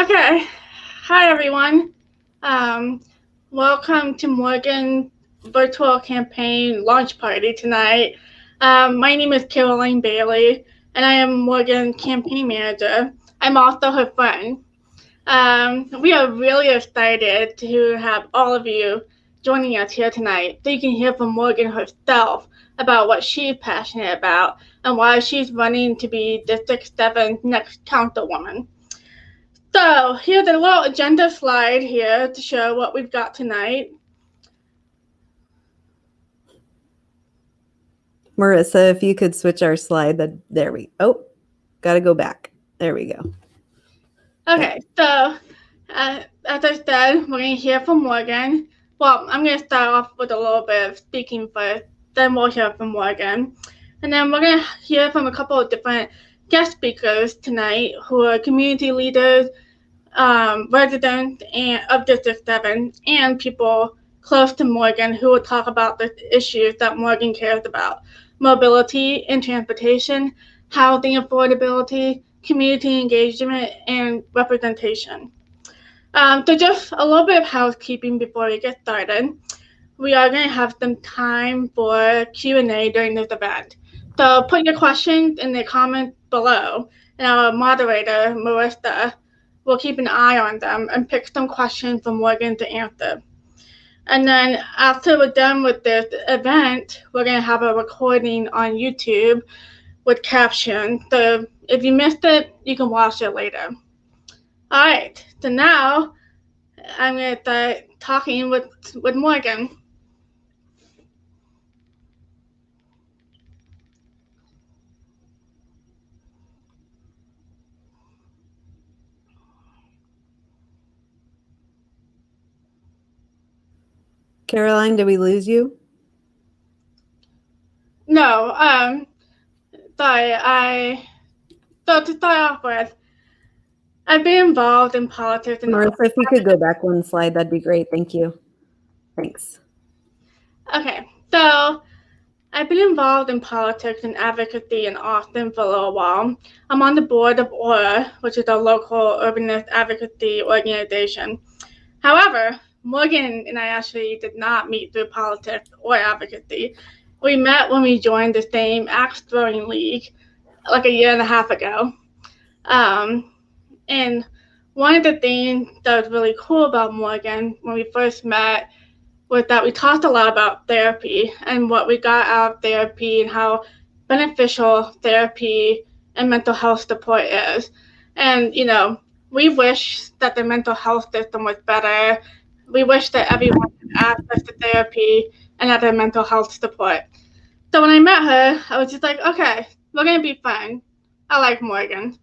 Okay. Hi, everyone. Um, Welcome to Morgan Virtual Campaign Launch Party tonight. My name is Caroline Bailey, and I am Morgan Campaign Manager. I'm also her friend. We are really excited to have all of you joining us here tonight so you can hear from Morgan herself about what she's passionate about and why she's running to be District 7 next councilwoman. So here's a little agenda slide here to show what we've got tonight. Marissa, if you could switch our slide, got to go back. There we go. Okay, so as I said, we're going to hear from Morgan. Well, I'm going to start off with a little bit of speaking first, then we'll hear from Morgan. And then we're going to hear from a couple of different guest speakers tonight who are community leaders, residents of District 7, and people close to Morgan who will talk about the issues that Morgan cares about: mobility and transportation, housing affordability, community engagement, and representation. So just a little bit of housekeeping before we get started. We are going to have some time for Q&A during this event. So put your questions in the comments below, and our moderator, Marissa, will keep an eye on them and pick some questions for Morgan to answer. And then after we're done with this event, we're going to have a recording on YouTube with captions. So if you missed it, you can watch it later. All right, so now I'm going to start talking with Morgan. Caroline, did we lose you? No, sorry, so to start off with, I've been involved in politics. Marissa, if you could go back one slide, that'd be great. Thank you. Thanks. Okay, so I've been involved in politics and advocacy in Austin for a little while. I'm on the board of ORA, which is a local urbanist advocacy organization. However, Morgan and I actually did not meet through politics or advocacy. We met when we joined the same axe throwing league like a year and a half ago. And one of the things that was really cool about Morgan when we first met was that we talked a lot about therapy and what we got out of therapy and how beneficial therapy and mental health support is. And, you know, we wish that the mental health system was better. We wish that everyone had access to therapy and other mental health support. So when I met her, I was just like, okay, we're going to be fine. I like Morgan.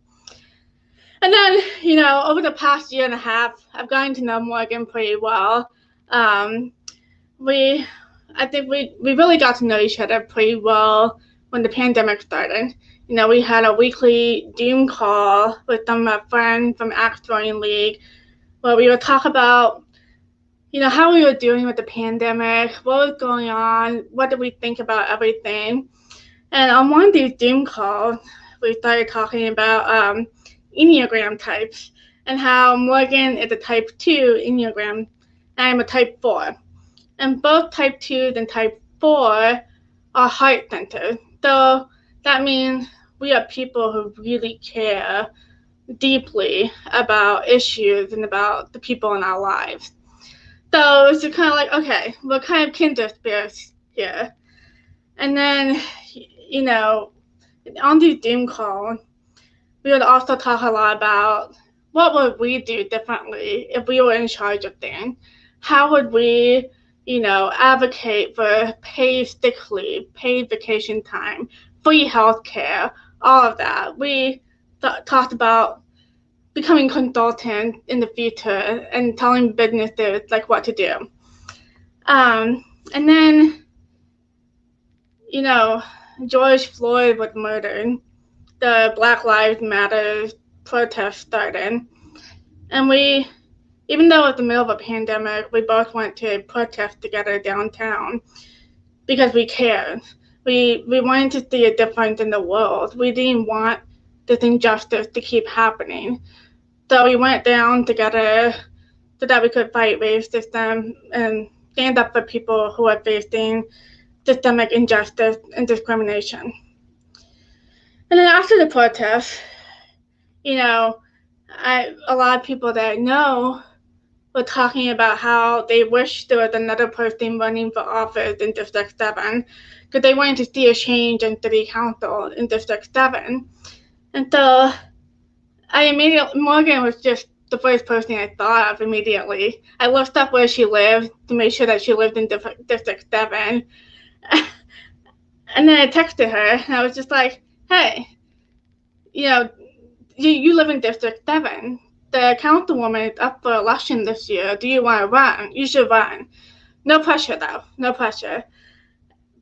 And then, you know, over the past year and a half, I've gotten to know Morgan pretty well. I think we really got to know each other pretty well when the pandemic started. You know, we had a weekly Zoom call with some of my friends from Axe Throwing League where we would talk about, you know, how we were doing with the pandemic, what was going on, what did we think about everything. And on one of these Zoom calls, we started talking about Enneagram types and how Morgan is a type 2 Enneagram and I'm a type 4. And both type 2s and type 4 are heart-centered. So that means we are people who really care deeply about issues and about the people in our lives. So it's just kind of like, okay, we're kind of kindred spirits here. And then, you know, on these Zoom calls, we would also talk a lot about what would we do differently if we were in charge of things. How would we, you know, advocate for paid sick leave, paid vacation time, free health care, all of that. We talked about becoming consultants in the future and telling businesses like what to do. And then, you know, George Floyd was murdered. The Black Lives Matter protest started. And we, even though it was the middle of a pandemic, we both went to a protest together downtown because we cared. We wanted to see a difference in the world. We didn't want this injustice to keep happening. So we went down together so that we could fight racism and stand up for people who are facing systemic injustice and discrimination. And then after the protest, a lot of people that I know were talking about how they wish there was another person running for office in District 7 because they wanted to see a change in city council in District 7. And so Morgan was just the first person I thought of immediately. I looked up where she lived to make sure that she lived in District 7. And then I texted her and I was just like, hey, you live in District 7. The councilwoman is up for election this year. Do you want to run? You should run. No pressure, though. No pressure.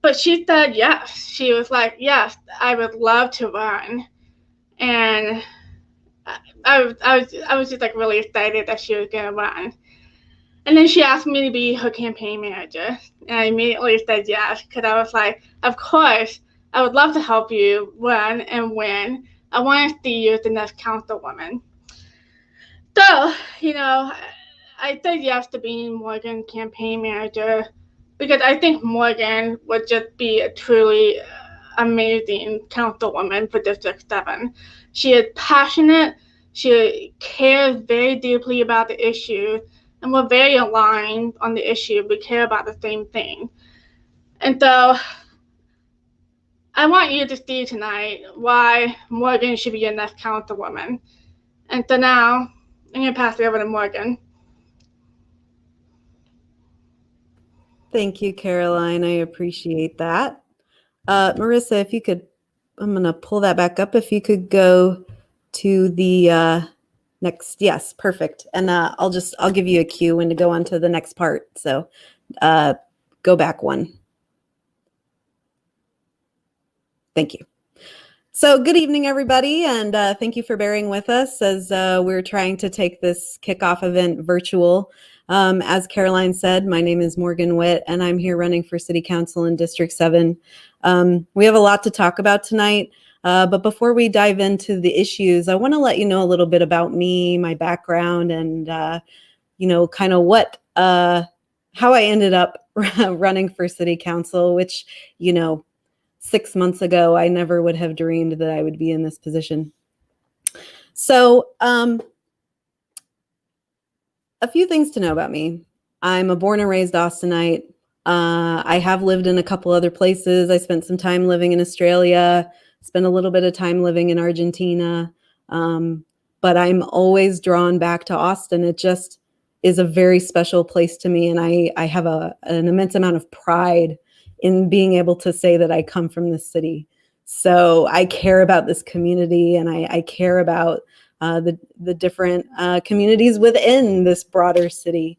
But she said yes. She was like, yes, I would love to run. And I was just like really excited that she was going to run. And then she asked me to be her campaign manager. And I immediately said yes, because I was like, of course, I would love to help you run and win. I want to see you as the next councilwoman. So, I said yes to being Morgan's campaign manager because I think Morgan would just be a truly amazing councilwoman for District 7. She is passionate, she cares very deeply about the issue, and we're very aligned on the issue. We care about the same thing. And so I want you to see tonight why Morgan should be your next councilwoman. And so now I'm going to pass it over to Morgan. Thank you, Caroline. I appreciate that. Marissa, if you could, I'm going to pull that back up. If you could go to the next, yes, perfect. And I'll give you a cue when to go on to the next part. So go back one. Thank you. So good evening, everybody, and thank you for bearing with us as we're trying to take this kickoff event virtual. As Caroline said, my name is Morgan Witt, and I'm here running for City Council in District 7. We have a lot to talk about tonight, but before we dive into the issues, I want to let you know a little bit about me, my background, and kind of how I ended up running for City Council, which 6 months ago, I never would have dreamed that I would be in this position. So a few things to know about me. I'm a born and raised Austinite. I have lived in a couple other places. I spent some time living in Australia, spent a little bit of time living in Argentina, but I'm always drawn back to Austin. It just is a very special place to me, and I have an immense amount of pride in being able to say that I come from this city. So I care about this community, and I care about the different communities within this broader city.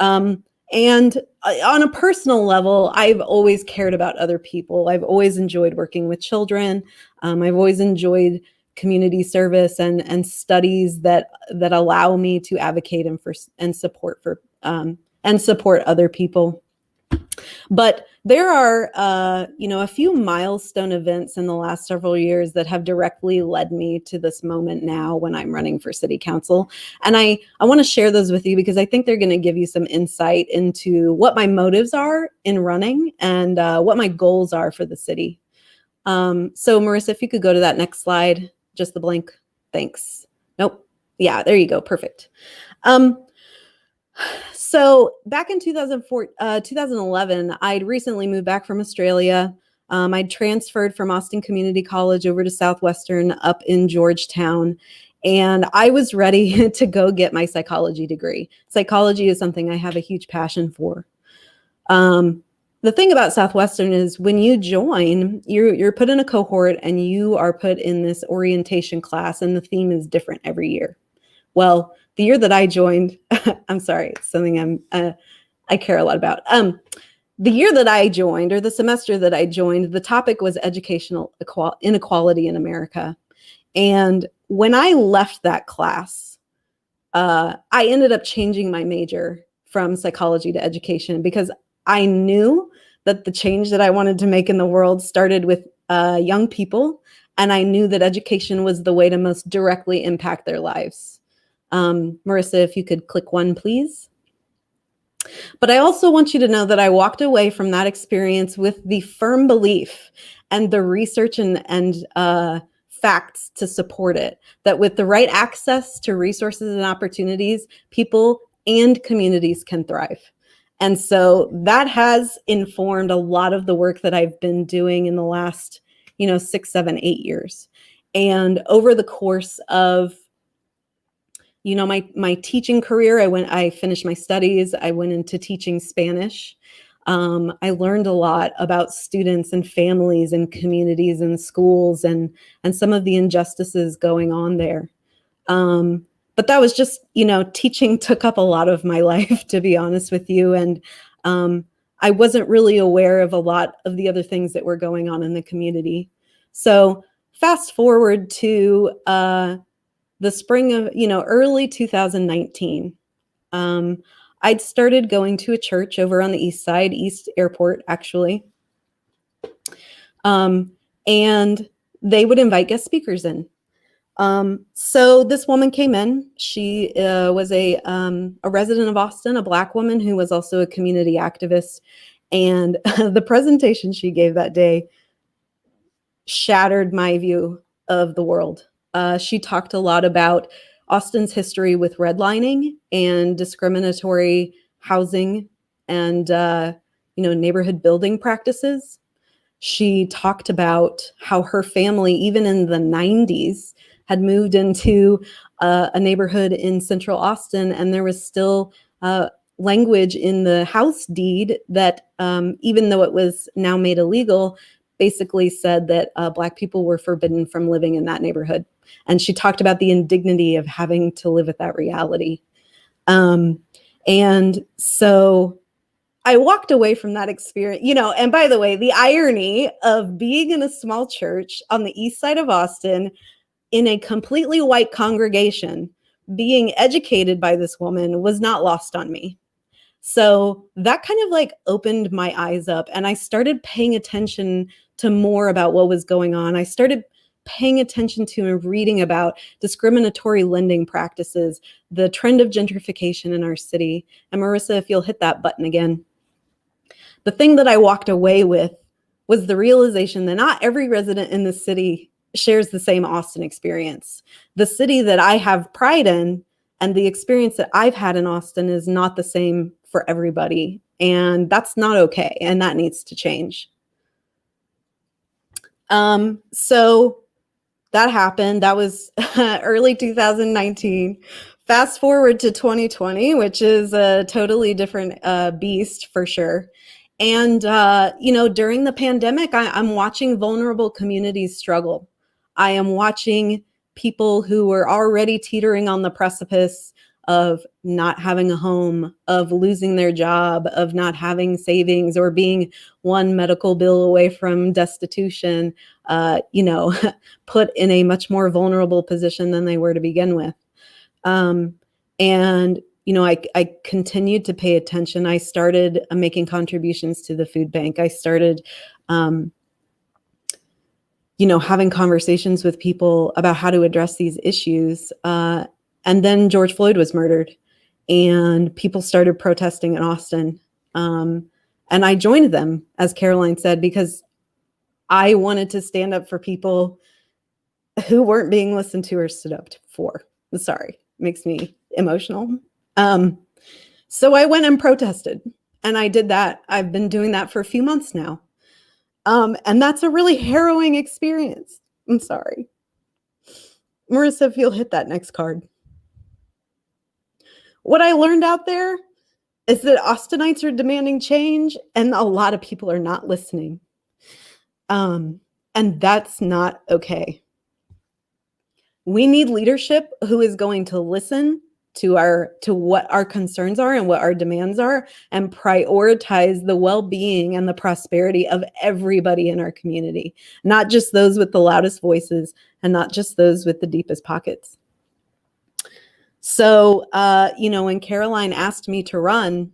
And on a personal level, I've always cared about other people. I've always enjoyed working with children. I've always enjoyed community service and studies that allow me to advocate and support other people. But there are, a few milestone events in the last several years that have directly led me to this moment now when I'm running for City Council. And I want to share those with you because I think they're going to give you some insight into what my motives are in running and what my goals are for the city. So Marissa, if you could go to that next slide, just the blank. Thanks. Nope. Yeah, there you go. Perfect. So back in 2011, I'd recently moved back from Australia. I'd transferred from Austin Community College over to Southwestern up in Georgetown, and I was ready to go get my psychology degree. Psychology is something I have a huge passion for. The thing about Southwestern is when you join, you're put in a cohort and you are put in this orientation class, and the theme is different every year. Well, the year that I joined, I'm sorry, it's something I care a lot about. The year that I joined, or the semester that I joined, the topic was educational inequality in America. And when I left that class, I ended up changing my major from psychology to education because I knew that the change that I wanted to make in the world started with young people, and I knew that education was the way to most directly impact their lives. Marissa, if you could click 1, please. But I also want you to know that I walked away from that experience with the firm belief and the research and facts to support it, that with the right access to resources and opportunities, people and communities can thrive. And so that has informed a lot of the work that I've been doing in the last, 6, 7, 8 years. And over the course of my teaching career, I finished my studies. I went into teaching Spanish. I learned a lot about students and families and communities and schools and some of the injustices going on there. But that was just, teaching took up a lot of my life, to be honest with you. And I wasn't really aware of a lot of the other things that were going on in the community. So fast forward to the spring of, early 2019, I'd started going to a church over on the east side, East Airport, actually. And they would invite guest speakers in. So this woman came in. She was a resident of Austin, a Black woman who was also a community activist. And the presentation she gave that day shattered my view of the world. She talked a lot about Austin's history with redlining and discriminatory housing and, neighborhood building practices. She talked about how her family, even in the 90s, had moved into a neighborhood in central Austin, and there was still language in the house deed that, even though it was now made illegal, basically said that Black people were forbidden from living in that neighborhood. And she talked about the indignity of having to live with that reality. And so I walked away from that experience, and by the way, the irony of being in a small church on the east side of Austin in a completely white congregation, being educated by this woman was not lost on me. So that kind of opened my eyes up, and I started paying attention to more about what was going on. I started paying attention to and reading about discriminatory lending practices, the trend of gentrification in our city. And Marissa, if you'll hit that button again. The thing that I walked away with was the realization that not every resident in the city shares the same Austin experience. The city that I have pride in and the experience that I've had in Austin is not the same for everybody. And that's not okay. And that needs to change. So that happened. That was early 2019. Fast forward to 2020, which is a totally different beast for sure. And, during the pandemic, I'm watching vulnerable communities struggle. I am watching people who were already teetering on the precipice of not having a home, of losing their job, of not having savings, or being one medical bill away from destitution, put in a much more vulnerable position than they were to begin with. I continued to pay attention. I started making contributions to the food bank. I started, having conversations with people about how to address these issues. And then George Floyd was murdered, and people started protesting in Austin. And I joined them, as Caroline said, because I wanted to stand up for people who weren't being listened to or stood up for. Sorry, makes me emotional. So I went and protested, and I did that. I've been doing that for a few months now. And that's a really harrowing experience. I'm sorry. Marissa, if you'll hit that next card. What I learned out there is that Austinites are demanding change, and a lot of people are not listening. And that's not okay. We need leadership who is going to listen to what our concerns are and what our demands are, and prioritize the well-being and the prosperity of everybody in our community, not just those with the loudest voices and not just those with the deepest pockets. So, when Caroline asked me to run,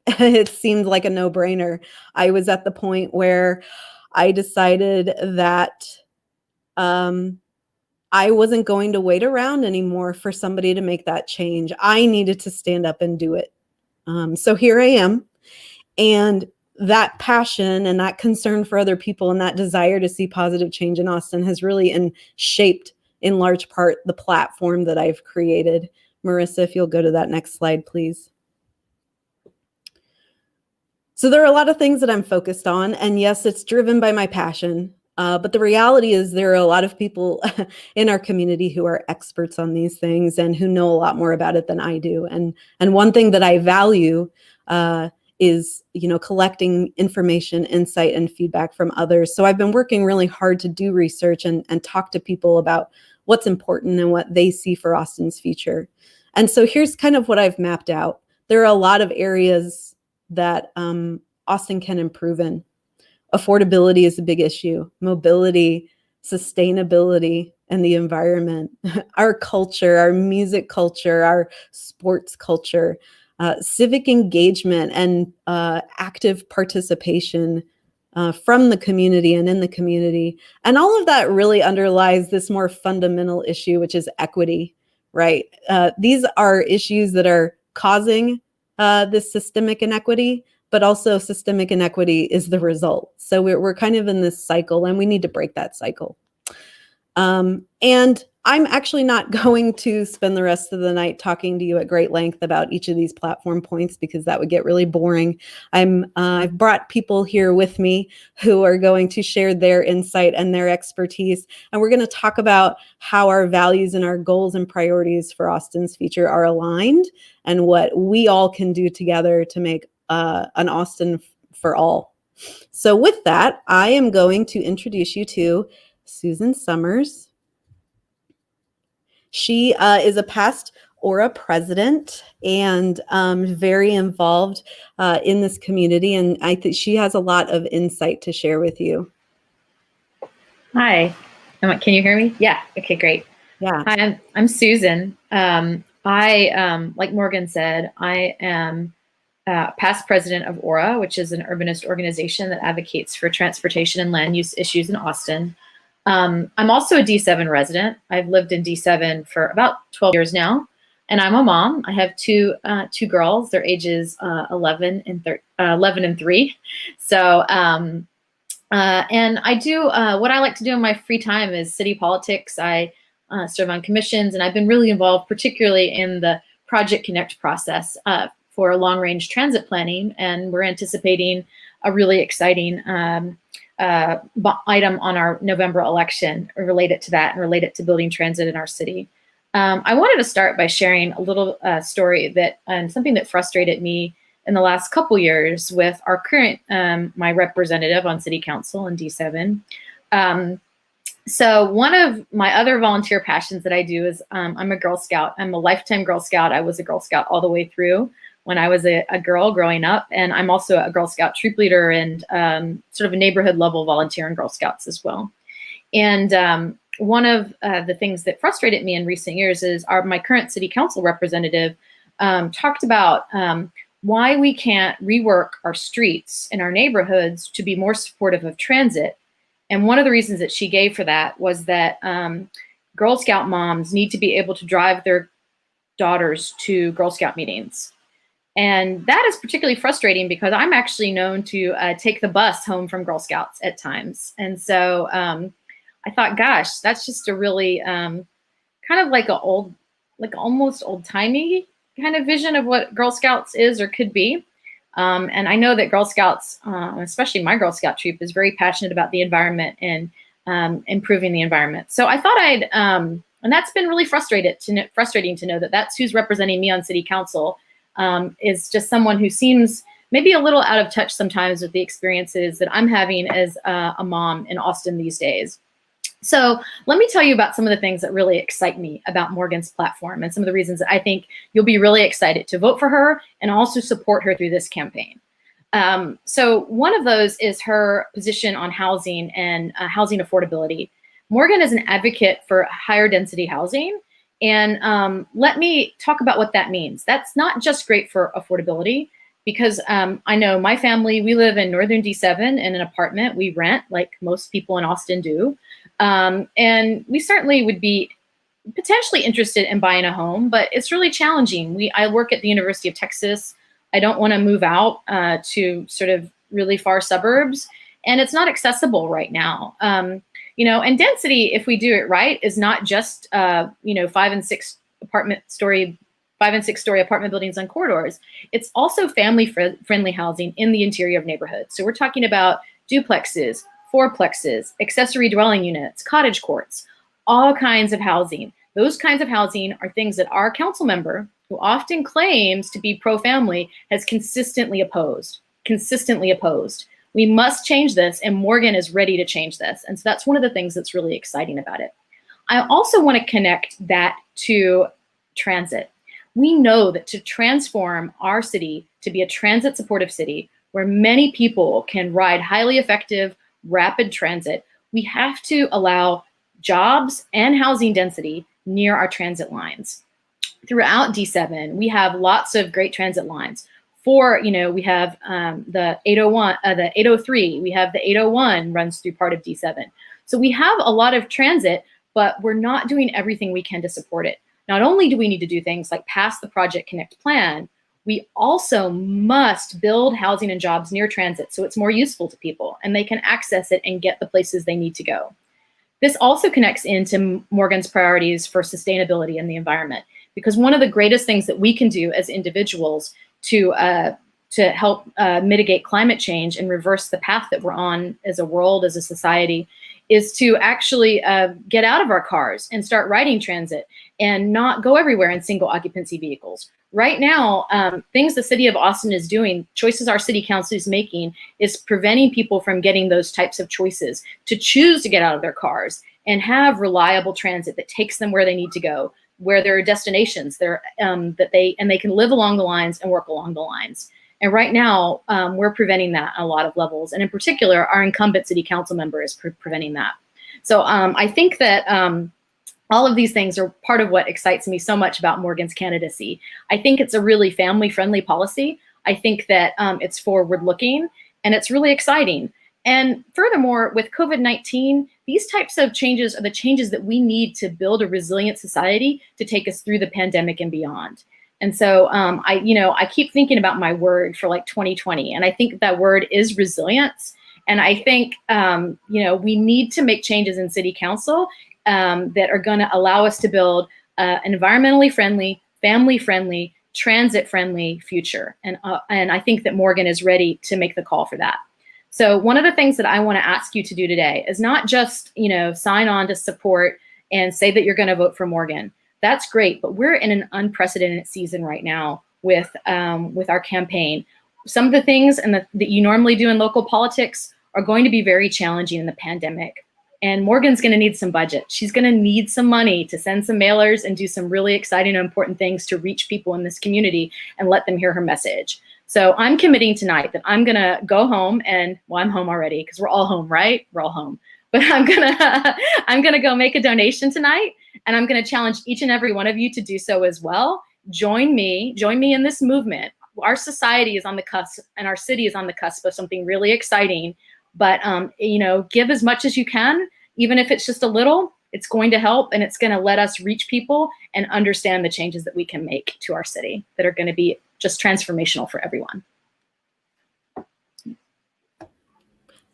it seemed like a no-brainer. I was at the point where I decided that I I wasn't going to wait around anymore for somebody to make that change. I needed to stand up and do it. So here I am. And that passion and that concern for other people and that desire to see positive change in Austin has really shaped, in large part, the platform that I've created. Marissa, if you'll go to that next slide, please. So there are a lot of things that I'm focused on, and yes, it's driven by my passion. But the reality is there are a lot of people in our community who are experts on these things and who know a lot more about it than I do. And one thing that I value is, collecting information, insight, and feedback from others. So I've been working really hard to do research and talk to people about what's important and what they see for Austin's future. And so here's kind of what I've mapped out. There are a lot of areas that Austin can improve in. Affordability is a big issue. Mobility, sustainability, and the environment. Our culture, our music culture, our sports culture, civic engagement, and active participation from the community and in the community. And all of that really underlies this more fundamental issue, which is equity, right? These are issues that are causing this systemic inequity, but also systemic inequity is the result. So we're kind of in this cycle, and we need to break that cycle. And I'm actually not going to spend the rest of the night talking to you at great length about each of these platform points, because that would get really boring. I've brought people here with me who are going to share their insight and their expertise. And we're going to talk about how our values and our goals and priorities for Austin's future are aligned, and what we all can do together to make an Austin for all. So with that, I am going to introduce you to Susan Summers. She is a past Aura president and very involved in this community, and I think she has a lot of insight to share with you. Hi, can you hear me? Yeah, okay, great. Yeah. Hi, I'm Susan. Like Morgan said, I am past president of Aura, which is an urbanist organization that advocates for transportation and land use issues in Austin. I'm also a D7 resident. I've lived in D7 for about 12 years now, and I'm a mom. I have two girls. Their ages 11 and 3. So, and I do what I like to do in my free time is city politics. I serve on commissions, and I've been really involved, particularly in the Project Connect process for long-range transit planning, and we're anticipating a really exciting item on our November election related to that and related to building transit in our city. I wanted to start by sharing a little story and something that frustrated me in the last couple years with our current, my representative on city council in D7. So one of my other volunteer passions that I do is I'm a Girl Scout. I'm a lifetime Girl Scout. I was a Girl Scout all the way through when I was a girl growing up. And I'm also a Girl Scout troop leader and sort of a neighborhood level volunteer in Girl Scouts as well. And one of the things that frustrated me in recent years is my current city council representative talked about why we can't rework our streets in our neighborhoods to be more supportive of transit. And one of the reasons that she gave for that was that Girl Scout moms need to be able to drive their daughters to Girl Scout meetings. And that is particularly frustrating because I'm actually known to take the bus home from Girl Scouts at times. And so I thought, gosh, that's just a really kind of like almost old-timey kind of vision of what Girl Scouts is or could be. And I know that Girl Scouts, especially my Girl Scout troop, is very passionate about the environment and improving the environment. So I thought and that's been really frustrating to know that that's who's representing me on city council. Is just someone who seems maybe a little out of touch sometimes with the experiences that I'm having as a mom in Austin these days. So let me tell you about some of the things that really excite me about Morgan's platform and some of the reasons that I think you'll be really excited to vote for her and also support her through this campaign. So one of those is her position on housing and housing affordability. Morgan is an advocate for higher density housing. And let me talk about what that means. That's not just great for affordability, because I know my family, we live in northern D7 in an apartment. We rent like most people in Austin do. And we certainly would be potentially interested in buying a home, but it's really challenging. I work at the University of Texas. I don't want to move out to sort of really far suburbs, and it's not accessible right now. And density, if we do it right, is not just 5 and 6 story apartment buildings on corridors. It's also family friendly housing in the interior of neighborhoods. So we're talking about duplexes, fourplexes, accessory dwelling units, cottage courts, all kinds of housing. Those kinds of housing are things that our council member, who often claims to be pro-family, has consistently opposed. We must change this, and Morgan is ready to change this. And so that's one of the things that's really exciting about it. I also want to connect that to transit. We know that to transform our city to be a transit supportive city where many people can ride highly effective, rapid transit, we have to allow jobs and housing density near our transit lines. Throughout D7, we have lots of great transit lines. We have the 801, the 803, we have the 801 runs through part of D7. So we have a lot of transit, but we're not doing everything we can to support it. Not only do we need to do things like pass the Project Connect plan, we also must build housing and jobs near transit so it's more useful to people and they can access it and get the places they need to go. This also connects into Morgan's priorities for sustainability and the environment, because one of the greatest things that we can do as individuals to help mitigate climate change and reverse the path that we're on as a world, as a society, is to actually get out of our cars and start riding transit and not go everywhere in single occupancy vehicles. Right now, things the city of Austin is doing, choices our city council is making, is preventing people from getting those types of choices to choose to get out of their cars and have reliable transit that takes them where they need to go, where there are destinations that they can live along the lines and work along the lines. And right now, we're preventing that on a lot of levels. And in particular, our incumbent city council member is preventing that. So I think that all of these things are part of what excites me so much about Morgan's candidacy. I think it's a really family-friendly policy. I think that it's forward-looking and it's really exciting. And furthermore, with COVID-19, these types of changes are the changes that we need to build a resilient society to take us through the pandemic and beyond. And so I keep thinking about my word for like 2020, and I think that word is resilience. And I think we need to make changes in city council that are going to allow us to build an environmentally friendly, family friendly, transit friendly future. And I think that Morgan is ready to make the call for that. So one of the things that I want to ask you to do today is not just sign on to support and say that you're going to vote for Morgan. That's great, but we're in an unprecedented season right now with our campaign. Some of the things that you normally do in local politics are going to be very challenging in the pandemic. And Morgan's going to need some budget. She's going to need some money to send some mailers and do some really exciting and important things to reach people in this community and let them hear her message. So I'm committing tonight that I'm going to go home and, well, I'm home already because we're all home, right? We're all home. But I'm going to go make a donation tonight, and I'm going to challenge each and every one of you to do so as well. Join me in this movement. Our society is on the cusp and our city is on the cusp of something really exciting. But, give as much as you can, even if it's just a little. It's going to help, and it's going to let us reach people and understand the changes that we can make to our city that are going to be just transformational for everyone.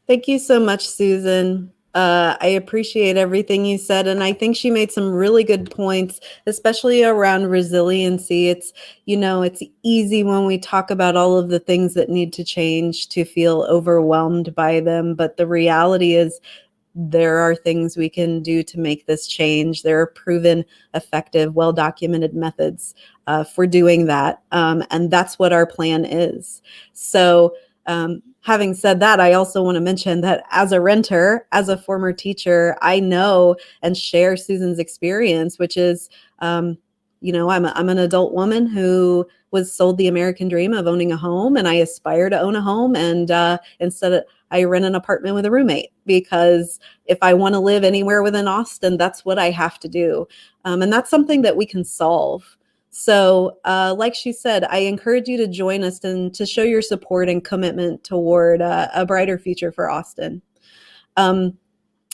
Thank you so much, Susan. I appreciate everything you said, and I think she made some really good points, especially around resiliency. It's easy when we talk about all of the things that need to change to feel overwhelmed by them, but the reality is there are things we can do to make this change. There are proven, effective, well-documented methods for doing that, and that's what our plan is. So having said that, I also want to mention that as a renter, as a former teacher, I know and share Susan's experience, which is, I'm an adult woman who was sold the American dream of owning a home, and I aspire to own a home. And instead, I rent an apartment with a roommate because if I want to live anywhere within Austin, that's what I have to do. And that's something that we can solve. So like she said, I encourage you to join us and to show your support and commitment toward a brighter future for Austin.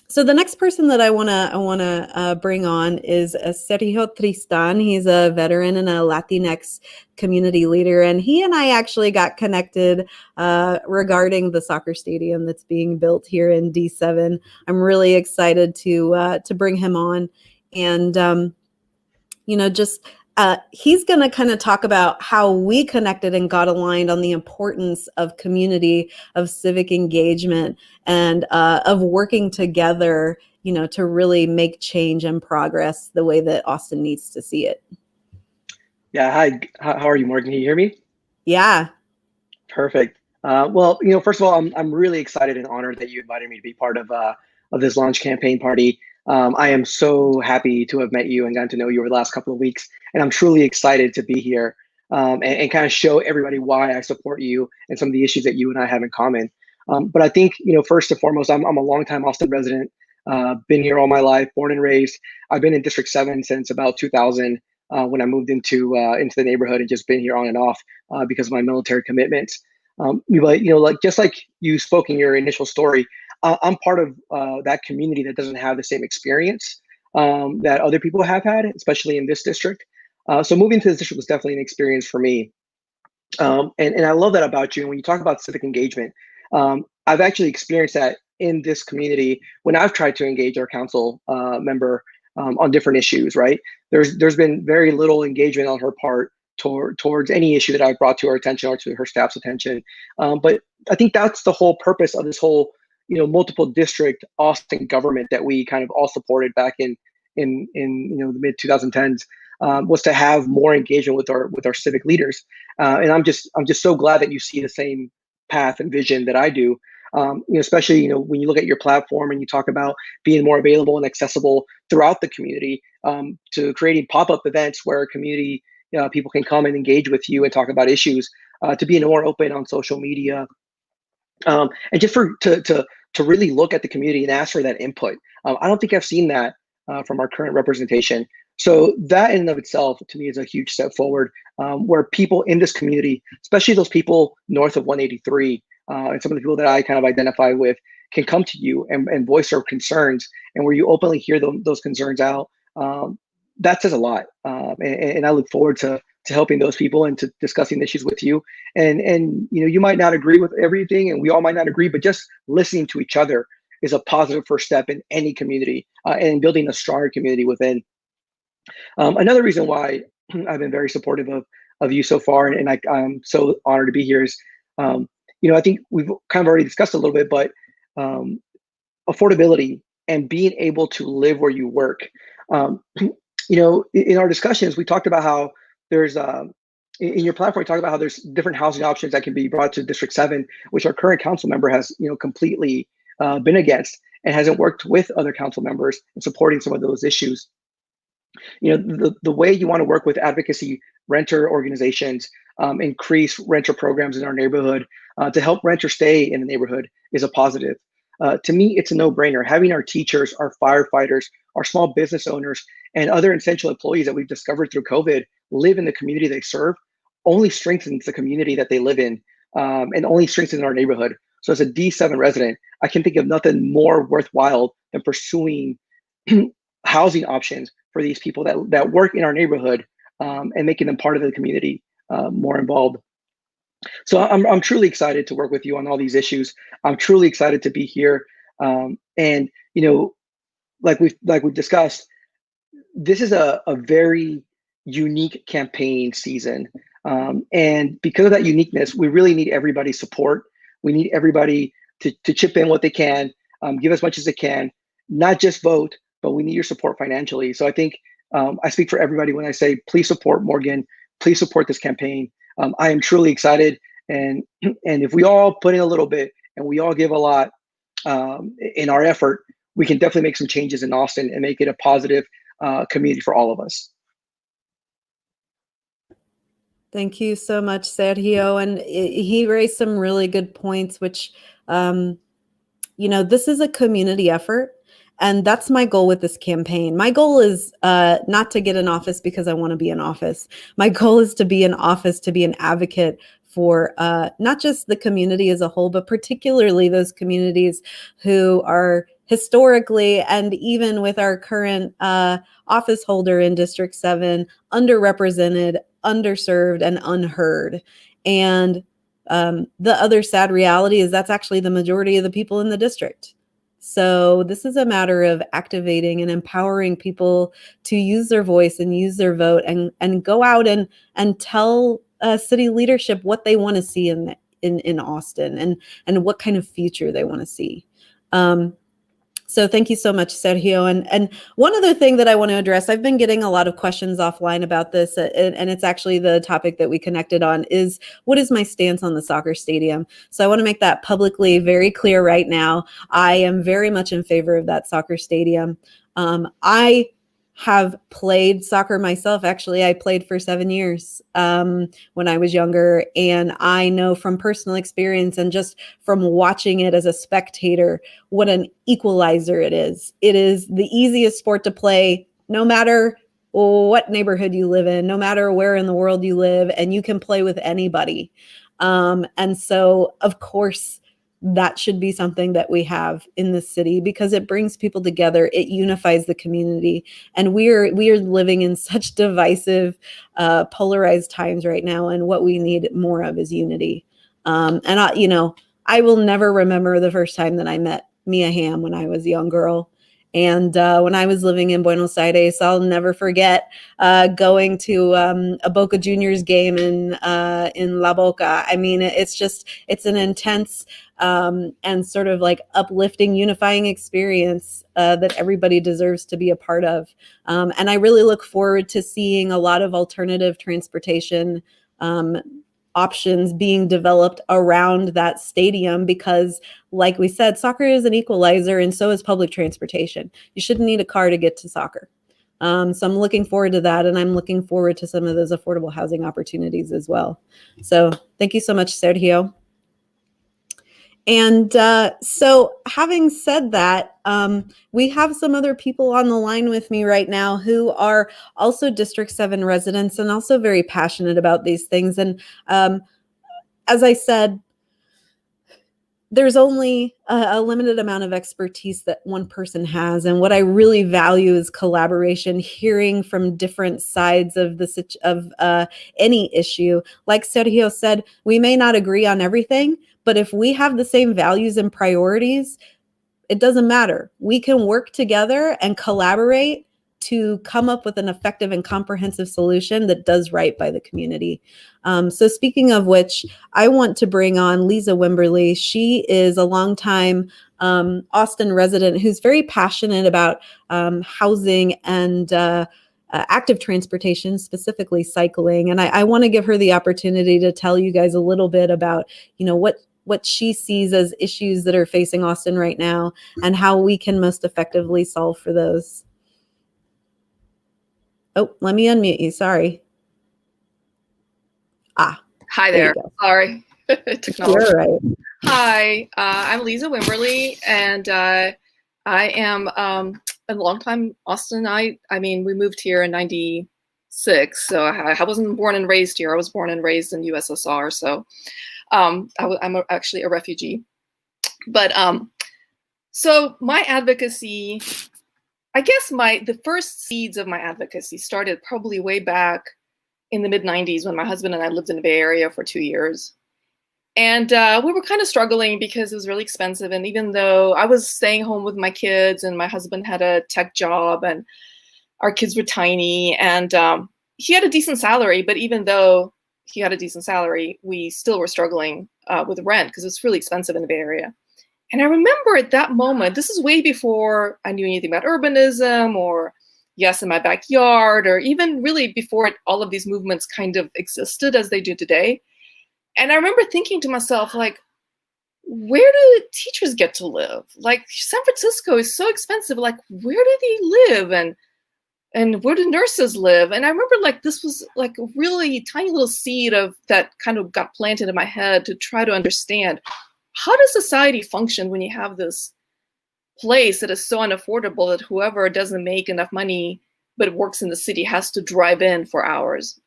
So the next person that I wanna bring on is Sergio Tristan. He's a veteran and a Latinx community leader, and he and I actually got connected regarding the soccer stadium that's being built here in D7. I'm really excited to bring him on, and just he's going to kind of talk about how we connected and got aligned on the importance of community, of civic engagement, and of working together, to really make change and progress the way that Austin needs to see it. Yeah. Hi. How are you, Morgan? Can you hear me? Yeah. Perfect. Well, first of all, I'm really excited and honored that you invited me to be part of this launch campaign party. I am so happy to have met you and gotten to know you over the last couple of weeks, and I'm truly excited to be here and kind of show everybody why I support you and some of the issues that you and I have in common. But I think, first and foremost, I'm a longtime Austin resident, been here all my life, born and raised. I've been in District 7 since about 2000 when I moved into the neighborhood, and just been here on and off because of my military commitments. But just like you spoke in your initial story, I'm part of that community that doesn't have the same experience that other people have had, especially in this district. So moving to this district was definitely an experience for me. And I love that about you. And when you talk about civic engagement, I've actually experienced that in this community when I've tried to engage our council member on different issues, right? There's been very little engagement on her part towards any issue that I've brought to her attention or to her staff's attention. But I think that's the whole purpose of this whole, multiple district Austin government that we kind of all supported back in the mid 2010s, was to have more engagement with our civic leaders. And I'm just so glad that you see the same path and vision that I do. Especially when you look at your platform and you talk about being more available and accessible throughout the community, to creating pop-up events where community people can come and engage with you and talk about issues, to being more open on social media, and just to really look at the community and ask for that input. I don't think I've seen that from our current representation. So that in and of itself, to me, is a huge step forward, where people in this community, especially those people north of 183, and some of the people that I kind of identify with, can come to you and voice their concerns, and where you openly hear those concerns out. That says a lot, and I look forward to helping those people and to discussing issues with you. And you might not agree with everything, and we all might not agree, but just listening to each other is a positive first step in any community, and building a stronger community within. Another reason why I've been very supportive of you so far, and I'm so honored to be here, is I think we've kind of already discussed a little bit, but affordability and being able to live where you work. In our discussions, we talked about how there's in your platform, we talked about how there's different housing options that can be brought to District 7, which our current council member has completely been against and hasn't worked with other council members in supporting some of those issues. The way you want to work with advocacy renter organizations, increase renter programs in our neighborhood to help renters stay in the neighborhood is a positive. To me, it's a no-brainer. Having our teachers, our firefighters, our small business owners, and other essential employees that we've discovered through COVID live in the community they serve only strengthens the community that they live in, and only strengthens our neighborhood. So as a D7 resident, I can think of nothing more worthwhile than pursuing housing options for these people that work in our neighborhood, and making them part of the community, more involved. So I'm truly excited to work with you on all these issues. I'm truly excited to be here. And like we've discussed, this is a very unique campaign season. And because of that uniqueness, we really need everybody's support. We need everybody to chip in what they can, give as much as they can, not just vote, but we need your support financially. So I think I speak for everybody when I say, please support Morgan, please support this campaign. I am truly excited, and if we all put in a little bit and we all give a lot in our effort, we can definitely make some changes in Austin and make it a positive community for all of us. Thank you so much, Sergio. And he raised some really good points, which, this is a community effort. And that's my goal with this campaign. My goal is not to get in office because I want to be in office. My goal is to be in office, to be an advocate for not just the community as a whole, but particularly those communities who are historically, and even with our current office holder in District 7, underrepresented, underserved, and unheard. And the other sad reality is that's actually the majority of the people in the district. So this is a matter of activating and empowering people to use their voice and use their vote and go out and tell city leadership what they want to see in Austin and what kind of future they want to see. So thank you so much, Sergio. And one other thing that I want to address, I've been getting a lot of questions offline about this, and it's actually the topic that we connected on, is what is my stance on the soccer stadium? So I want to make that publicly very clear right now. I am very much in favor of that soccer stadium. I have played soccer myself. Actually, I played for 7 years when I was younger. And I know from personal experience and just from watching it as a spectator, what an equalizer it is. It is the easiest sport to play, no matter what neighborhood you live in, no matter where in the world you live, and you can play with anybody. And so, of course, that should be something that we have in the city because it brings people together. It unifies the community. And we are living in such divisive, polarized times right now. And what we need more of is unity. I will never remember the first time that I met Mia Hamm when I was a young girl. And when I was living in Buenos Aires, I'll never forget going to a Boca Juniors game in La Boca. I mean, it's an intense and sort of like uplifting, unifying experience that everybody deserves to be a part of. And I really look forward to seeing a lot of alternative transportation options being developed around that stadium because, like we said, soccer is an equalizer and so is public transportation. You shouldn't need a car to get to soccer. So I'm looking forward to that, and I'm looking forward to some of those affordable housing opportunities as well. So thank you so much, Sergio. And so having said that, we have some other people on the line with me right now who are also District 7 residents and also very passionate about these things. And as I said, there's only a limited amount of expertise that one person has. And what I really value is collaboration, hearing from different sides of any issue. Like Sergio said, we may not agree on everything, but if we have the same values and priorities, it doesn't matter. We can work together and collaborate to come up with an effective and comprehensive solution that does right by the community. So speaking of which, I want to bring on Lisa Wimberley. She is a longtime Austin resident who's very passionate about housing and active transportation, specifically cycling. And I want to give her the opportunity to tell you guys a little bit about, what she sees as issues that are facing Austin right now and how we can most effectively solve for those. Oh, let me unmute you. Sorry. Hi there. Sorry. Technology. You're right. Hi, I'm Lisa Wimberley, and I am a longtime Austinite. I mean, we moved here in '96, so I wasn't born and raised here. I was born and raised in USSR, so I'm actually a refugee. But so my advocacy, I guess the first seeds of my advocacy started probably way back in the mid-90s when my husband and I lived in the Bay Area for 2 years. And we were kind of struggling because it was really expensive. And even though I was staying home with my kids and my husband had a tech job and our kids were tiny and he had a decent salary, but even though he had a decent salary, we still were struggling with rent because it's really expensive in the Bay Area. And I remember at that moment, this is way before I knew anything about urbanism or Yes in My Backyard, or even really before all of these movements kind of existed as they do today. And I remember thinking to myself, like, where do teachers get to live? Like, San Francisco is so expensive. Like, where do they live? And where do nurses live? And I remember, like, this was like a really tiny little seed of that kind of got planted in my head to try to understand, how does society function when you have this place that is so unaffordable that whoever doesn't make enough money but works in the city has to drive in for hours?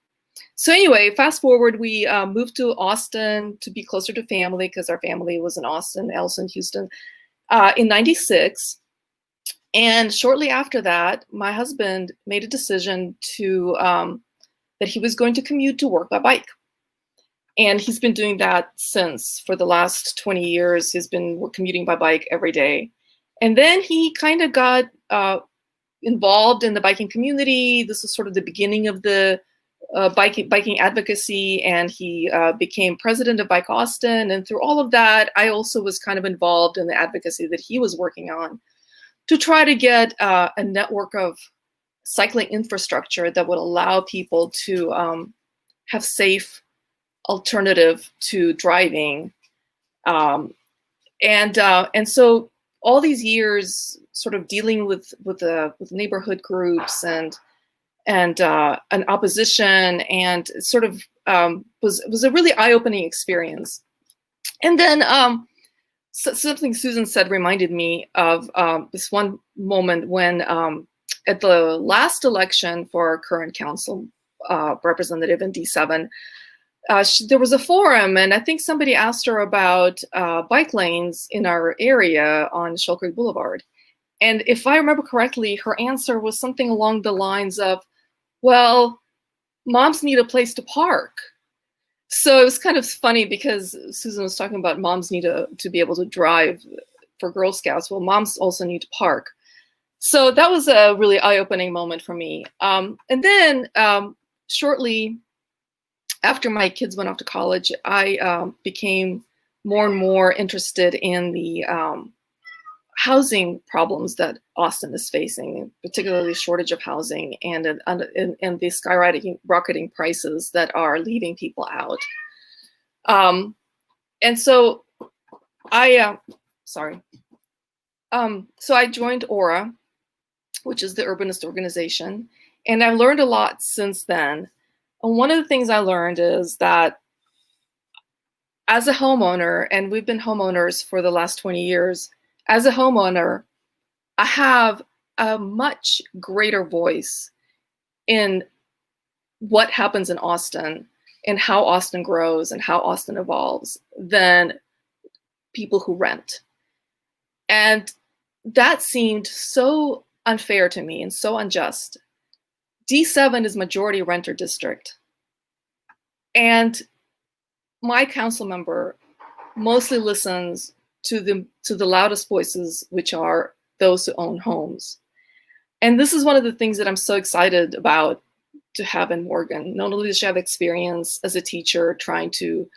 So anyway, fast forward, we moved to Austin to be closer to family because our family was in Austin, Elson, Houston, in '96. And shortly after that, my husband made a decision to that he was going to commute to work by bike. And he's been doing that since. For the last 20 years, he's been commuting by bike every day. And then he kind of got involved in the biking community. This was sort of the beginning of the biking advocacy, and he became president of Bike Austin. And through all of that, I also was kind of involved in the advocacy that he was working on to try to get a network of cycling infrastructure that would allow people to have safe alternative to driving. And so all these years sort of dealing with neighborhood groups and an opposition, and sort of was a really eye-opening experience. And then something Susan said reminded me of this one moment when at the last election for our current council representative in D7, there was a forum, and I think somebody asked her about bike lanes in our area on Shoal Creek Boulevard. And if I remember correctly, her answer was something along the lines of, well, moms need a place to park. So it was kind of funny because Susan was talking about moms need to be able to drive for Girl Scouts. Well, moms also need to park. So that was a really eye-opening moment for me. And then shortly after my kids went off to college, I became more and more interested in the housing problems that Austin is facing, particularly shortage of housing and the rocketing prices that are leaving people out. And so I joined Aura, which is the urbanist organization, and I've learned a lot since then. And one of the things I learned is that as a homeowner, and we've been homeowners for the last 20 years, as a homeowner, I have a much greater voice in what happens in Austin and how Austin grows and how Austin evolves than people who rent. And that seemed so unfair to me and so unjust. D7 is majority renter district. And my council member mostly listens to the loudest voices, which are those who own homes. And this is one of the things that I'm so excited about to have in Morgan. Not only does she have experience as a teacher trying to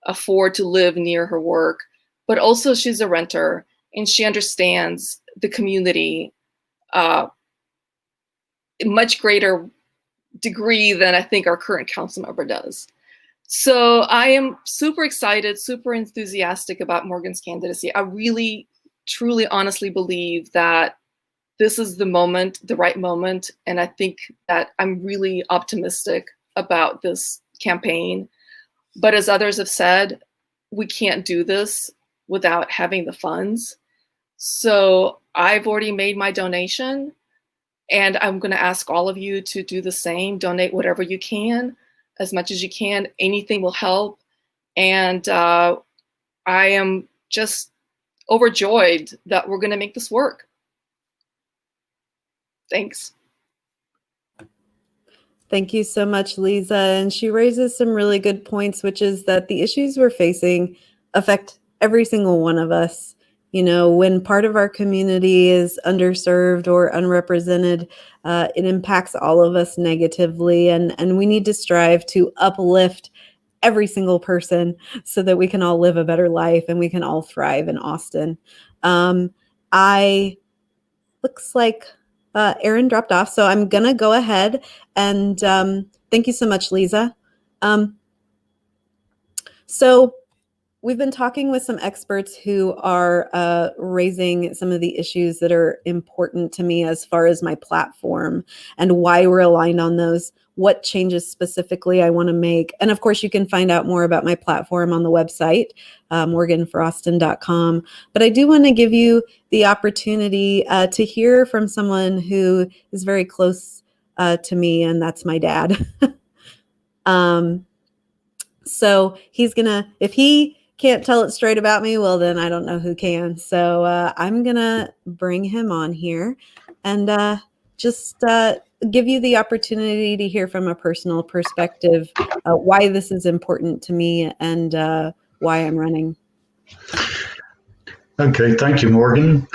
afford to live near her work, but also she's a renter and she understands the community in much greater degree than I think our current council member does. So I am super excited, super enthusiastic about Morgan's candidacy. I really, truly, honestly believe that this is the moment, the right moment. And I think that I'm really optimistic about this campaign. But as others have said, we can't do this without having the funds. So I've already made my donation, and I'm going to ask all of you to do the same. Donate whatever you can, as much as you can. Anything will help. And I am just overjoyed that we're going to make this work. Thanks. Thank you so much, Lisa. And she raises some really good points, which is that the issues we're facing affect every single one of us. You know, when part of our community is underserved or unrepresented, it impacts all of us negatively. And we need to strive to uplift every single person so that we can all live a better life and we can all thrive in Austin. Looks like Erin dropped off, so I'm going to go ahead and thank you so much, Lisa. So we've been talking with some experts who are raising some of the issues that are important to me as far as my platform and why we're aligned on those, what changes specifically I want to make. And of course, you can find out more about my platform on the website, morganforaustin.com. But I do want to give you the opportunity to hear from someone who is very close to me, and that's my dad. So he's gonna, if he can't tell it straight about me, well, then I don't know who can. So I'm going to bring him on here and just give you the opportunity to hear from a personal perspective why this is important to me and why I'm running. Okay, thank you, Morgan.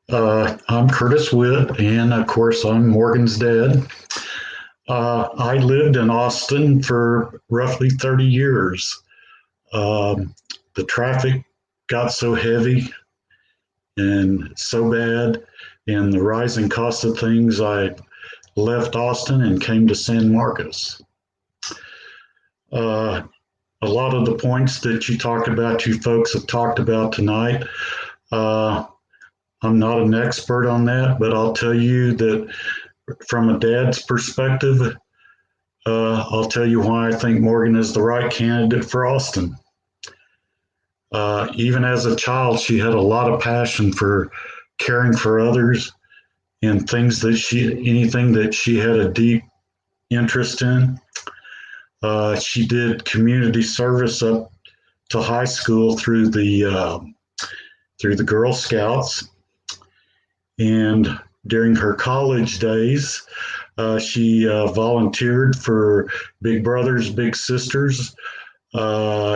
I'm Curtis Witt, and of course, I'm Morgan's dad. I lived in Austin for roughly 30 years. The traffic got so heavy and so bad, and the rising cost of things, I left Austin and came to San Marcos. A lot of the points that you folks have talked about tonight, I'm not an expert on that, but I'll tell you that from a dad's perspective, I'll tell you why I think Morgan is the right candidate for Austin. Even as a child, she had a lot of passion for caring for others and anything that she had a deep interest in. She did community service up to high school through the Girl Scouts, and during her college days, she volunteered for Big Brothers Big Sisters.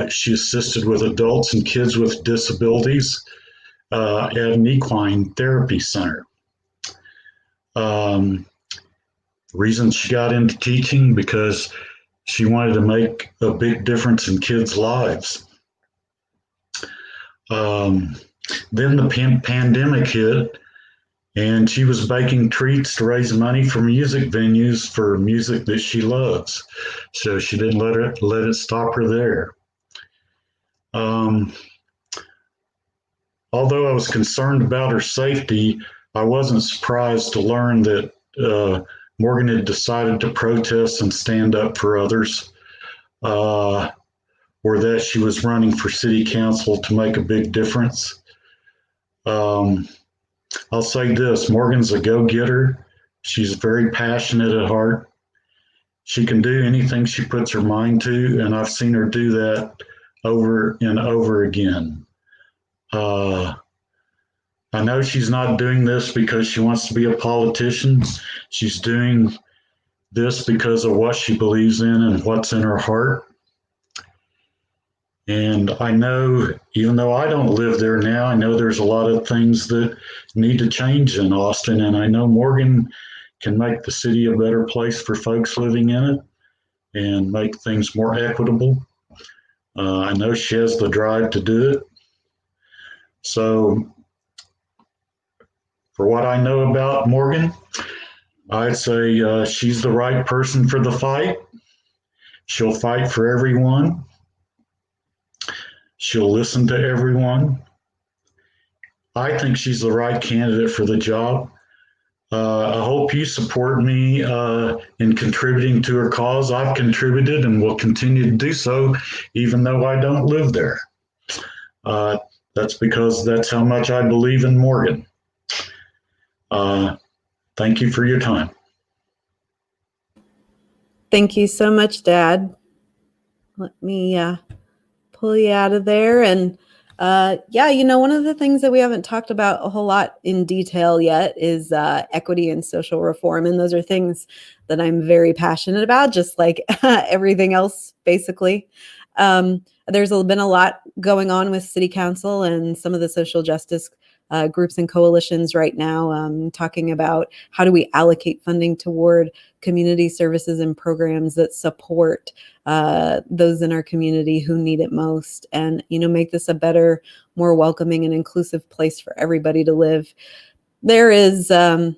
She assisted with adults and kids with disabilities at an equine therapy center. Reason she got into teaching, because she wanted to make a big difference in kids' lives. Then the pandemic hit, and she was baking treats to raise money for music venues for music that she loves. So she didn't let it stop her there. Although I was concerned about her safety, I wasn't surprised to learn that Morgan had decided to protest and stand up for others, or that she was running for city council to make a big difference. I'll say this, Morgan's a go-getter. She's very passionate at heart. She can do anything she puts her mind to, and I've seen her do that over and over again. I know she's not doing this because she wants to be a politician. She's doing this because of what she believes in and what's in her heart. And I know, even though I don't live there now, I know there's a lot of things that need to change in Austin. And I know Morgan can make the city a better place for folks living in it and make things more equitable. I know she has the drive to do it. So for what I know about Morgan, I'd say she's the right person for the fight. She'll fight for everyone. She'll listen to everyone. I think she's the right candidate for the job. I hope you support me in contributing to her cause. I've contributed and will continue to do so, even though I don't live there. That's because that's how much I believe in Morgan. Thank you for your time. Thank you so much, Dad. Let me pull you out of there. And yeah, one of the things that we haven't talked about a whole lot in detail yet is equity and social reform. And those are things that I'm very passionate about, just like everything else, basically. There's been a lot going on with City Council and some of the social justice groups and coalitions right now, talking about how do we allocate funding toward community services and programs that support those in our community who need it most, and make this a better, more welcoming and inclusive place for everybody to live. There is a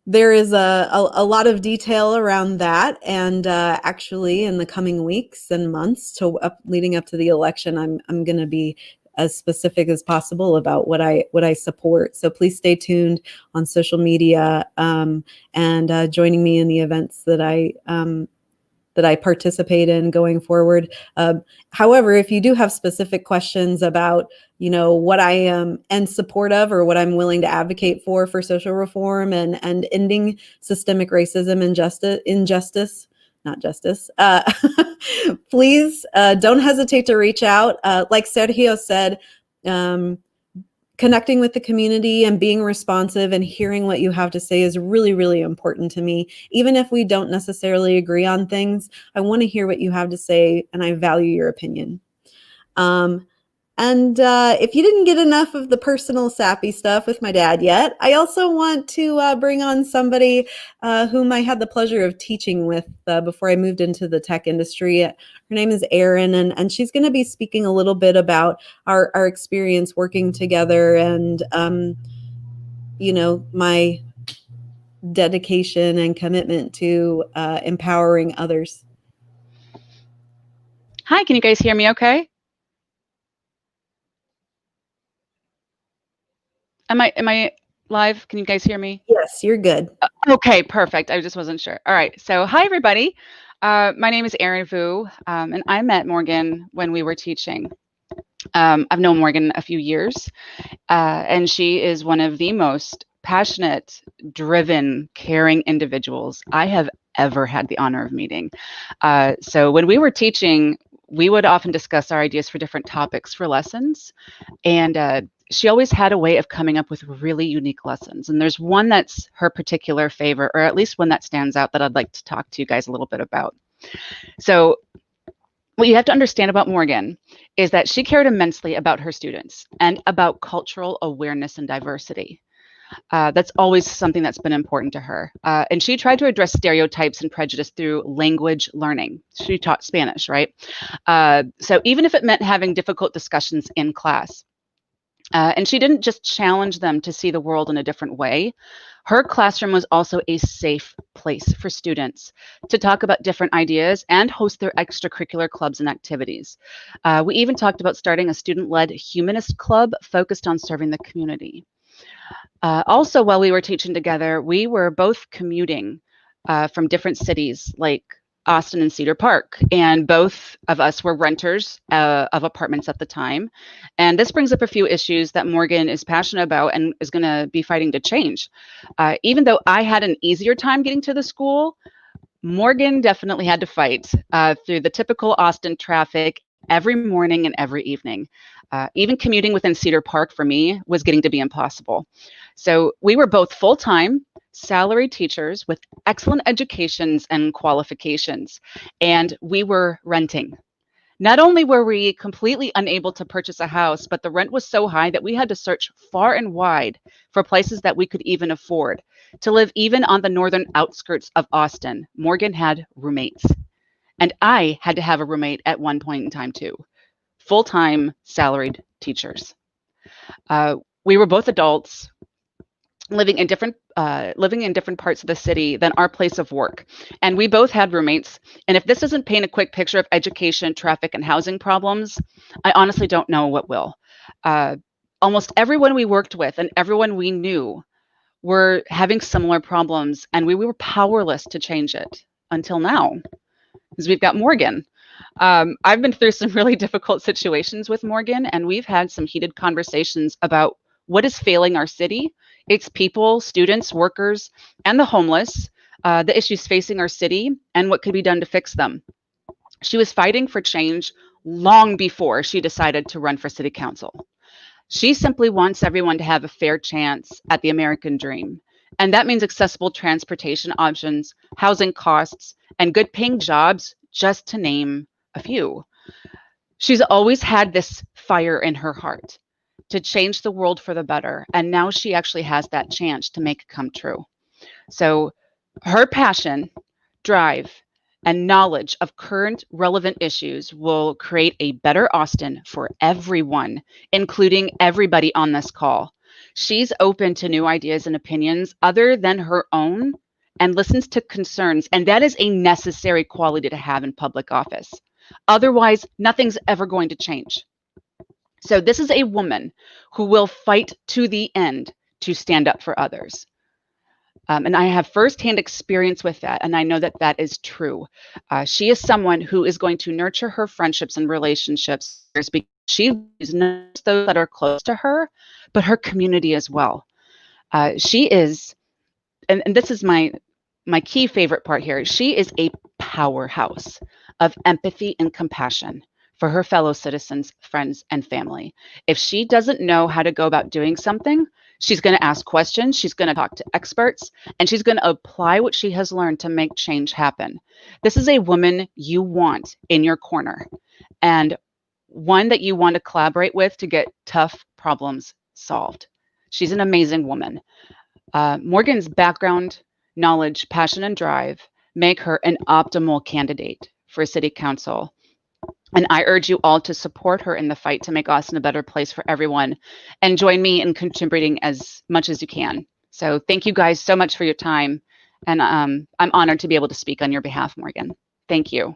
lot of detail around that, and actually in the coming weeks and months leading up to the election, I'm going to be as specific as possible about what I support. So please stay tuned on social media and joining me in the events that I participate in going forward. However, if you do have specific questions about, what I am in support of or what I'm willing to advocate for social reform and ending systemic racism and injustice, not justice, please don't hesitate to reach out. Like Sergio said, connecting with the community and being responsive and hearing what you have to say is really, really important to me. Even if we don't necessarily agree on things, I want to hear what you have to say, and I value your opinion. And if you didn't get enough of the personal sappy stuff with my dad yet, I also want to bring on somebody whom I had the pleasure of teaching with before I moved into the tech industry. Her name is Erin, and she's going to be speaking a little bit about our experience working together and, you know, my dedication and commitment to empowering others. Hi, can you guys hear me okay? Am I live? Can you guys hear me? Yes, you're good. Okay, perfect. I just wasn't sure. All right. So hi, everybody. My name is Erin Vu, and I met Morgan when we were teaching. I've known Morgan a few years, and she is one of the most passionate, driven, caring individuals I have ever had the honor of meeting. So when we were teaching, we would often discuss our ideas for different topics for lessons, and she always had a way of coming up with really unique lessons. And there's one that's her particular favorite, or at least one that stands out that I'd like to talk to you guys a little bit about. So what you have to understand about Morgan is that she cared immensely about her students and about cultural awareness and diversity. That's always something that's been important to her. And she tried to address stereotypes and prejudice through language learning. She taught Spanish, right? So even if it meant having difficult discussions in class, and she didn't just challenge them to see the world in a different way. Her classroom was also a safe place for students to talk about different ideas and host their extracurricular clubs and activities. We even talked about starting a student-led humanist club focused on serving the community. Also, while we were teaching together, we were both commuting from different cities like Austin and Cedar Park, and both of us were renters of apartments at the time. And this brings up a few issues that Morgan is passionate about and is going to be fighting to change. Even though I had an easier time getting to the school, Morgan definitely had to fight through the typical Austin traffic every morning and every evening. Even commuting within Cedar Park for me was getting to be impossible. So we were both full-time salaried teachers with excellent educations and qualifications, and we were renting. Not only were we completely unable to purchase a house, but the rent was so high that we had to search far and wide for places that we could even afford. To live even on the northern outskirts of Austin, Morgan had roommates. And I had to have a roommate at one point in time too. Full-time salaried teachers. We were both adults living in different parts of the city than our place of work. And we both had roommates. And if this doesn't paint a quick picture of education, traffic, and housing problems, I honestly don't know what will. Almost everyone we worked with and everyone we knew were having similar problems, and we were powerless to change it until now, because we've got Morgan. I've been through some really difficult situations with Morgan, and we've had some heated conversations about what is failing our city, its people, students, workers, and the homeless, the issues facing our city, and what could be done to fix them. She was fighting for change long before she decided to run for city council. She simply wants everyone to have a fair chance at the American dream. And that means accessible transportation options, housing costs, and good paying jobs, just to name a few. She's always had this fire in her heart to change the world for the better. And now she actually has that chance to make it come true. So her passion, drive, and knowledge of current relevant issues will create a better Austin for everyone, including everybody on this call. She's open to new ideas and opinions other than her own and listens to concerns. And that is a necessary quality to have in public office. Otherwise, nothing's ever going to change. So this is a woman who will fight to the end to stand up for others. And I have firsthand experience with that, and I know that that is true. She is someone who is going to nurture her friendships and relationships because she is not just those that are close to her, but her community as well. She is, and this is my my key favorite part here, she is a powerhouse of empathy and compassion for her fellow citizens, friends, and family. If she doesn't know how to go about doing something, she's going to ask questions, she's going to talk to experts, and she's going to apply what she has learned to make change happen. This is a woman you want in your corner, and one that you want to collaborate with to get tough problems solved. She's an amazing woman. Morgan's background, knowledge, passion, and drive make her an optimal candidate for city council. And I urge you all to support her in the fight to make Austin a better place for everyone, and join me in contributing as much as you can. So thank you guys so much for your time. And I'm honored to be able to speak on your behalf, Morgan. Thank you.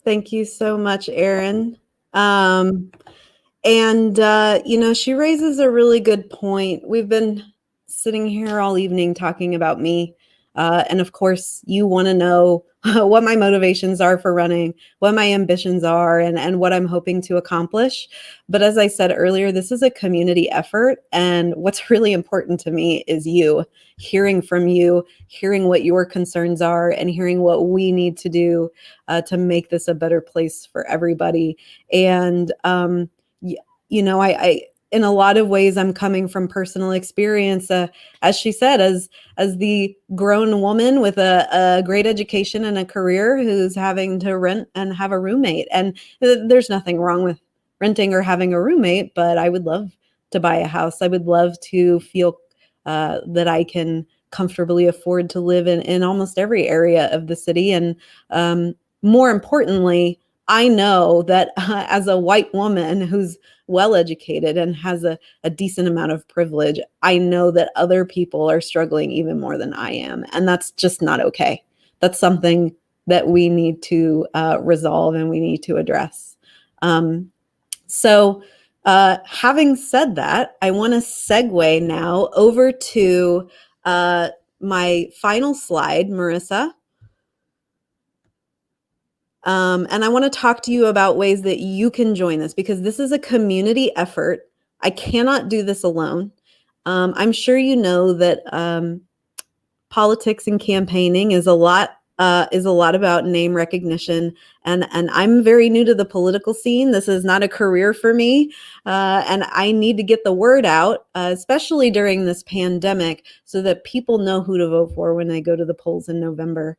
Thank you so much, Erin. She raises a really good point. We've been sitting here all evening talking about me. And of course, you want to know what my motivations are for running, what my ambitions are, and what I'm hoping to accomplish. But as I said earlier, this is a community effort. And what's really important to me is you, hearing from you, hearing what your concerns are, and hearing what we need to do to make this a better place for everybody. And, I in a lot of ways, I'm coming from personal experience, as she said, as the grown woman with a great education and a career who's having to rent and have a roommate. And there's nothing wrong with renting or having a roommate, but I would love to buy a house. I would love to feel that I can comfortably afford to live in almost every area of the city. And more importantly, I know that as a white woman who's well-educated and has a decent amount of privilege, I know that other people are struggling even more than I am. And that's just not okay. That's something that we need to resolve and we need to address. So having said that, I want to segue now over to my final slide, Marissa. And I want to talk to you about ways that you can join this, because this is a community effort. I cannot do this alone. I'm sure you know that politics and campaigning is a lot about name recognition, and I'm very new to the political scene. This is not a career for me, and I need to get the word out, especially during this pandemic, so that people know who to vote for when they go to the polls in November.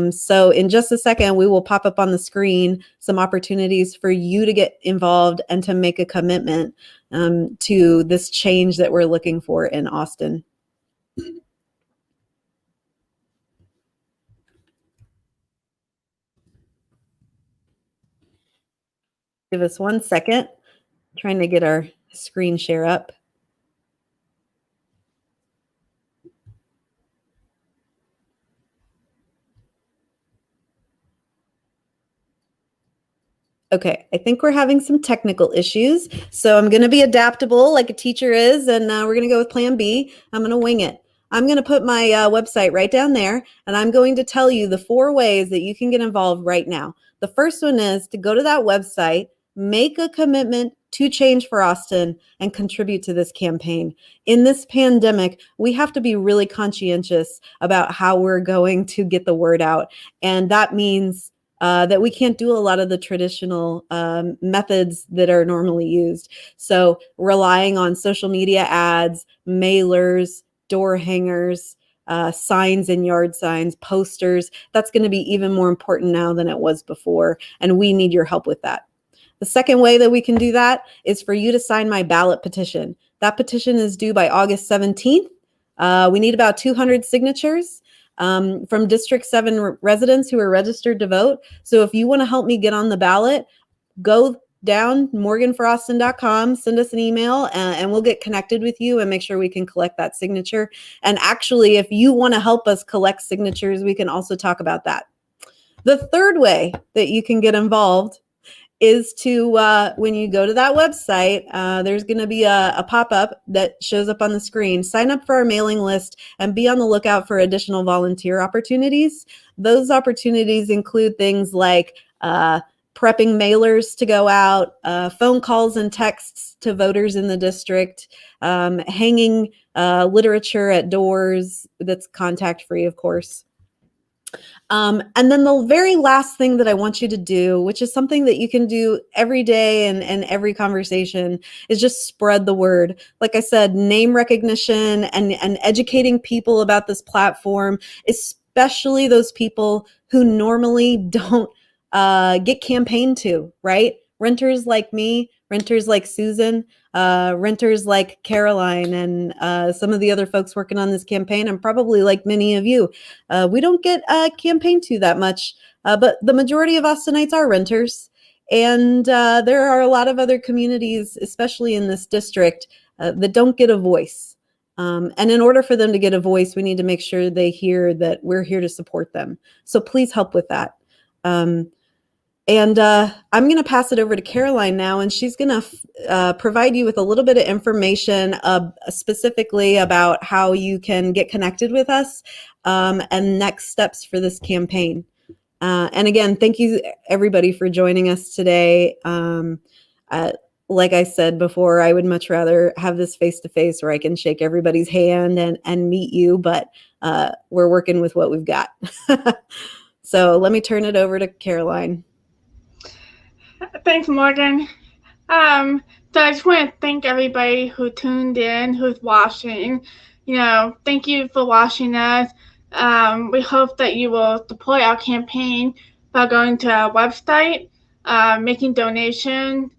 So in just a second, we will pop up on the screen some opportunities for you to get involved and to make a commitment to this change that we're looking for in Austin. Give us 1 second. Trying to get our screen share up. Okay, I think we're having some technical issues, so I'm going to be adaptable like a teacher is, and we're going to go with plan B. I'm going to wing it. I'm going to put my website right down there, and I'm going to tell you the 4 ways that you can get involved right now. The first one is to go to that website, make a commitment to change for Austin, and contribute to this campaign. In this pandemic, we have to be really conscientious about how we're going to get the word out, and that means that we can't do a lot of the traditional methods that are normally used. So relying on social media ads, mailers, door hangers, signs and yard signs, posters, that's going to be even more important now than it was before. And we need your help with that. The second way that we can do that is for you to sign my ballot petition. That petition is due by August 17th. We need about 200 signatures from District 7 residents who are registered to vote. So if you want to help me get on the ballot, go down morganforaustin.com, send us an email, and we'll get connected with you and make sure we can collect that signature. And actually, if you want to help us collect signatures, we can also talk about that. The third way that you can get involved is to, when you go to that website, there's going to be a pop-up that shows up on the screen. Sign up for our mailing list and be on the lookout for additional volunteer opportunities. Those opportunities include things like prepping mailers to go out, phone calls and texts to voters in the district, hanging literature at doors that's contact free, of course. And then the very last thing that I want you to do, which is something that you can do every day and every conversation, is just spread the word. Like I said, name recognition and educating people about this platform, especially those people who normally don't get campaigned to, right? Renters like me, renters like Susan, renters like Caroline, and some of the other folks working on this campaign, and probably like many of you. We don't get campaigned to that much, but the majority of Austinites are renters. And there are a lot of other communities, especially in this district, that don't get a voice. And in order for them to get a voice, we need to make sure they hear that we're here to support them. So please help with that. And I'm going to pass it over to Caroline now, and she's going to provide you with a little bit of information specifically about how you can get connected with us and next steps for this campaign. And again, thank you everybody for joining us today. Like I said before, I would much rather have this face-to-face where I can shake everybody's hand and meet you, but we're working with what we've got. So let me turn it over to Caroline. Thanks, Morgan. So I just want to thank everybody who tuned in, who's watching. Thank you for watching us. We hope that you will support our campaign by going to our website, making donations,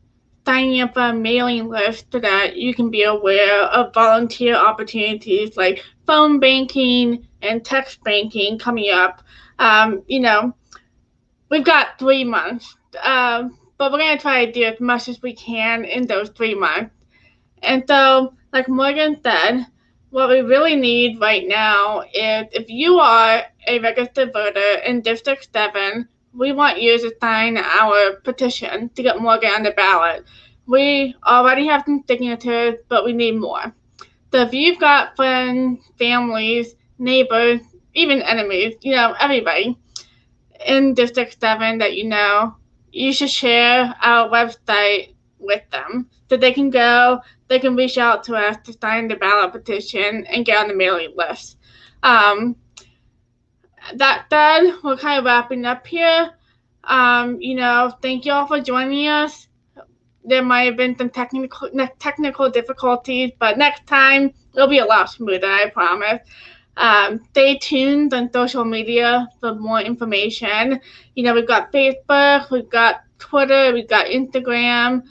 signing up for a mailing list so that you can be aware of volunteer opportunities like phone banking and text banking coming up. We've got 3 months. But we're going to try to do as much as we can in those 3 months. And so, like Morgan said, what we really need right now is if you are a registered voter in District 7, we want you to sign our petition to get Morgan on the ballot. We already have some signatures, but we need more. So if you've got friends, families, neighbors, even enemies, everybody in District 7 that you should share our website with them so they can reach out to us to sign the ballot petition and get on the mailing list. That said, we're kind of wrapping up here. Thank you all for joining us. There might have been some technical difficulties, but next time it'll be a lot smoother, I promise. Stay tuned on social media for more information. We've got Facebook, we've got Twitter, we've got Instagram,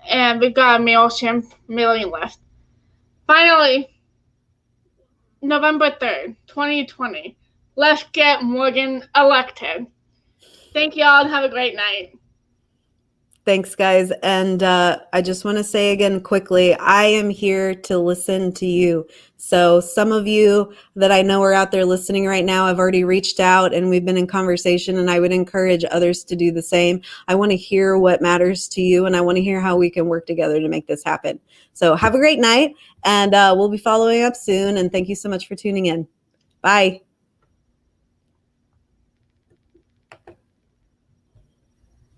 and we've got a MailChimp mailing list. Finally, November 3rd, 2020. Let's get Morgan elected. Thank you all and have a great night. Thanks, guys. And I just want to say again quickly, I am here to listen to you. So some of you that I know are out there listening right now have already reached out and we've been in conversation, and I would encourage others to do the same. I want to hear what matters to you, and I want to hear how we can work together to make this happen. So have a great night, and we'll be following up soon. And thank you so much for tuning in. Bye.